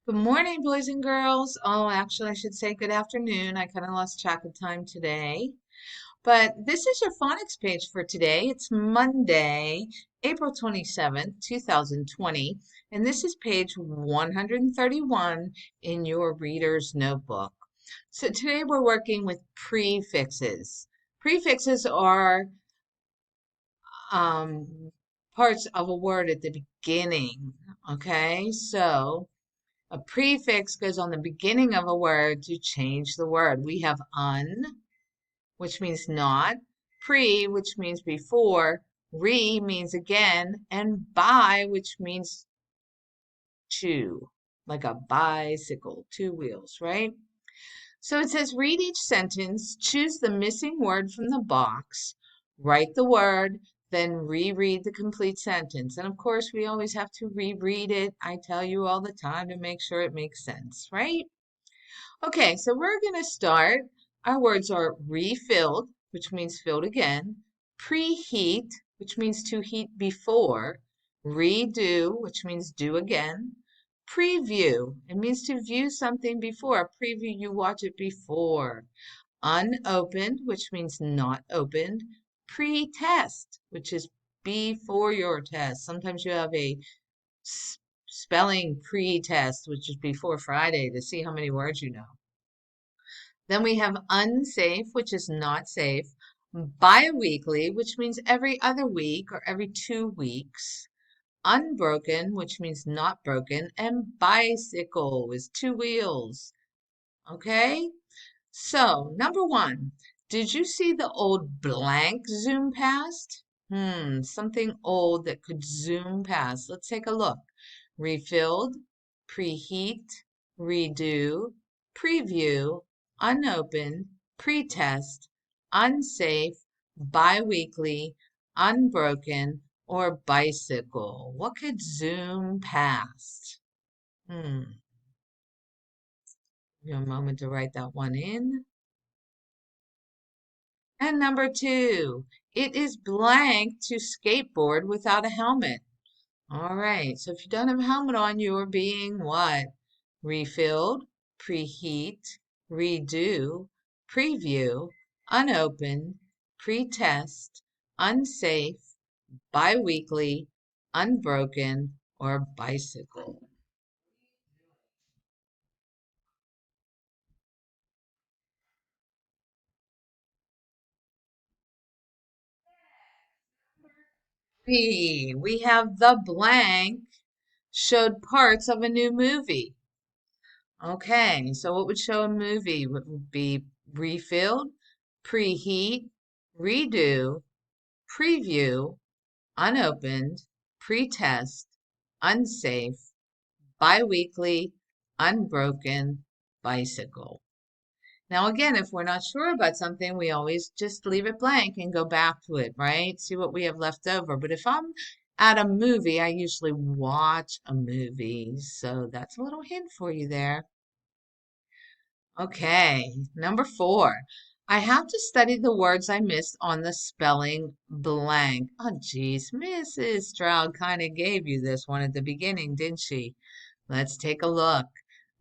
Good morning, boys and girls. Oh, actually, I should say good afternoon. I kind of lost track of time today. But this is your phonics page for today. It's Monday, April 27th, 2020, and this is page 131 in your reader's notebook. So today we're working with prefixes. Prefixes are um, parts of a word at the beginning. Okay, so a prefix goes on the beginning of a word to change the word. We have un, which means not, pre, which means before, re means again, and bi, which means two, like a bicycle, two wheels, right? So it says read each sentence, choose the missing word from the box, write the word, then reread the complete sentence. And of course, we always have to reread it. I tell you all the time to make sure it makes sense, right? Okay, so we're going to start. Our words are refilled, which means filled again, preheat, which means to heat before, redo, which means do again, preview, it means to view something before. A preview, you watch it before. Unopened, which means not opened. Pre-test, which is before your test. Sometimes you have a spelling pre-test, which is before Friday, to see how many words you know. Then we have unsafe, which is not safe. Bi-weekly, which means every other week or every 2 weeks. Unbroken, which means not broken. And bicycle with two wheels. Okay? So, number one, did you see the old blank zoom past? Something old that could zoom past. Let's take a look. Refilled, preheat, redo, preview, unopened, pretest, unsafe, biweekly, unbroken, or bicycle. What could zoom past? Hmm. Give you a moment to write that one in. And number two, it is blank to skateboard without a helmet. All right, so if you don't have a helmet on, you are being what? Refilled, preheat, redo, preview, unopened, pretest, unsafe, biweekly, unbroken, or bicycle. We have the blank showed parts of a new movie. Okay, so what would show a movie would be refilled, preheat, redo, preview, unopened, pretest, unsafe, biweekly, unbroken, bicycle. Now again, if we're not sure about something, we always just leave it blank and go back to it, right? See what we have left over. But if I'm at a movie, I usually watch a movie. So that's a little hint for you there. Okay, number four. I have to study the words I missed on the spelling blank. Oh, geez, Mrs. Stroud kind of gave you this one at the beginning, didn't she? Let's take a look.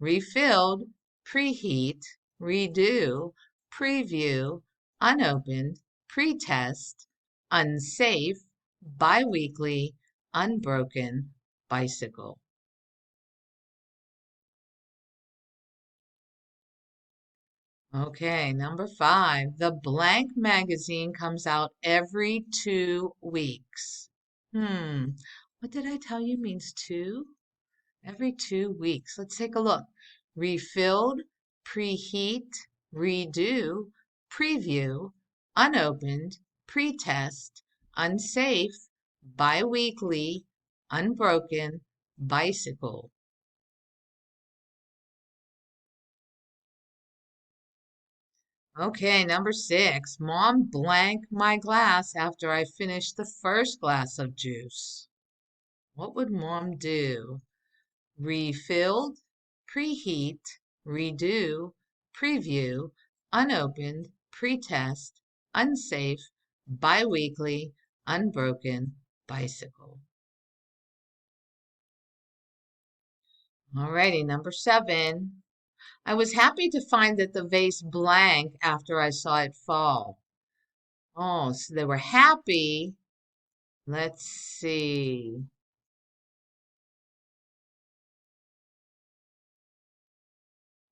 Refilled, preheat, redo, preview, unopened, pretest, unsafe, biweekly, unbroken, bicycle. Okay, number five. The blank magazine comes out every 2 weeks. Hmm, what did I tell you means two? Every 2 weeks. Let's take a look. Refilled, preheat, redo, preview, unopened, pretest, unsafe, biweekly, unbroken, bicycle. Okay, number six. Mom blanked my glass after I finished the first glass of juice. What would mom do? Refilled, preheat, redo, preview, unopened, pretest, unsafe, biweekly, unbroken, bicycle. Alrighty, number 7. I was happy to find that the vase blank after I saw it fall. Oh, so they were happy. Let's see.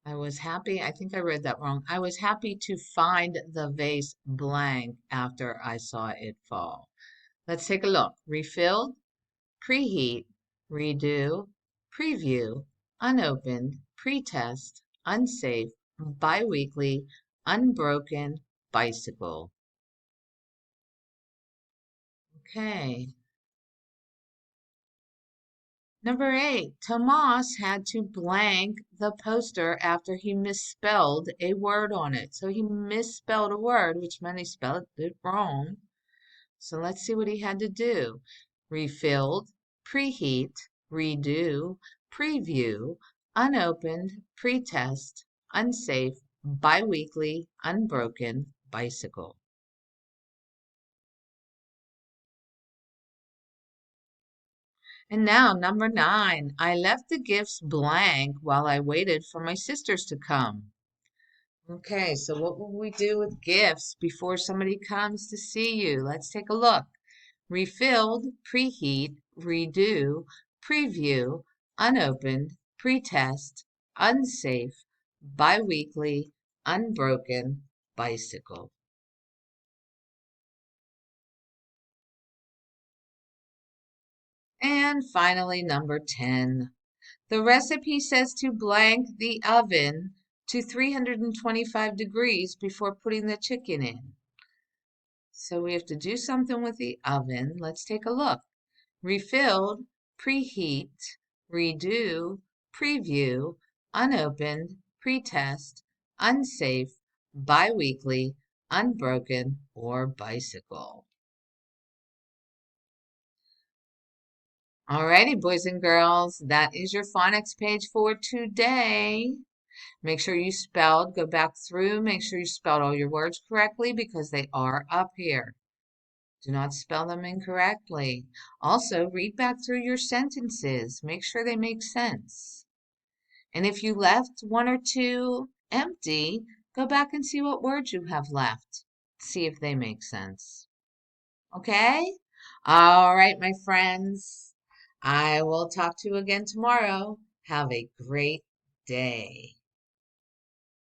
I was happy. I think I read that wrong. I was happy to find the vase blank after I saw it fall. Let's take a look. Refilled, preheat, redo, preview, unopened, pretest, unsafe, biweekly, unbroken, bicycle. Okay. Number 8, Tomas had to blank the poster after he misspelled a word on it. So he misspelled a word, which meant he spelled it wrong. So let's see what he had to do. Refilled, preheat, redo, preview, unopened, pretest, unsafe, biweekly, unbroken, bicycle. And now, number 9, I left the gifts blank while I waited for my sisters to come. Okay, so what will we do with gifts before somebody comes to see you? Let's take a look. Refilled, preheat, redo, preview, unopened, pretest, unsafe, biweekly, unbroken, bicycle. And finally, number 10. The recipe says to blank the oven to 325 degrees before putting the chicken in. So we have to do something with the oven. Let's take a look. Refilled, preheat, redo, preview, unopened, pretest, unsafe, biweekly, unbroken, or bicycle. Alrighty, boys and girls, that is your phonics page for today. Make sure you spelled, go back through, make sure you spelled all your words correctly because they are up here. Do not spell them incorrectly. Also, read back through your sentences. Make sure they make sense. And if you left one or two empty, go back and see what words you have left. See if they make sense. Okay? All right, my friends. I will talk to you again tomorrow. Have a great day.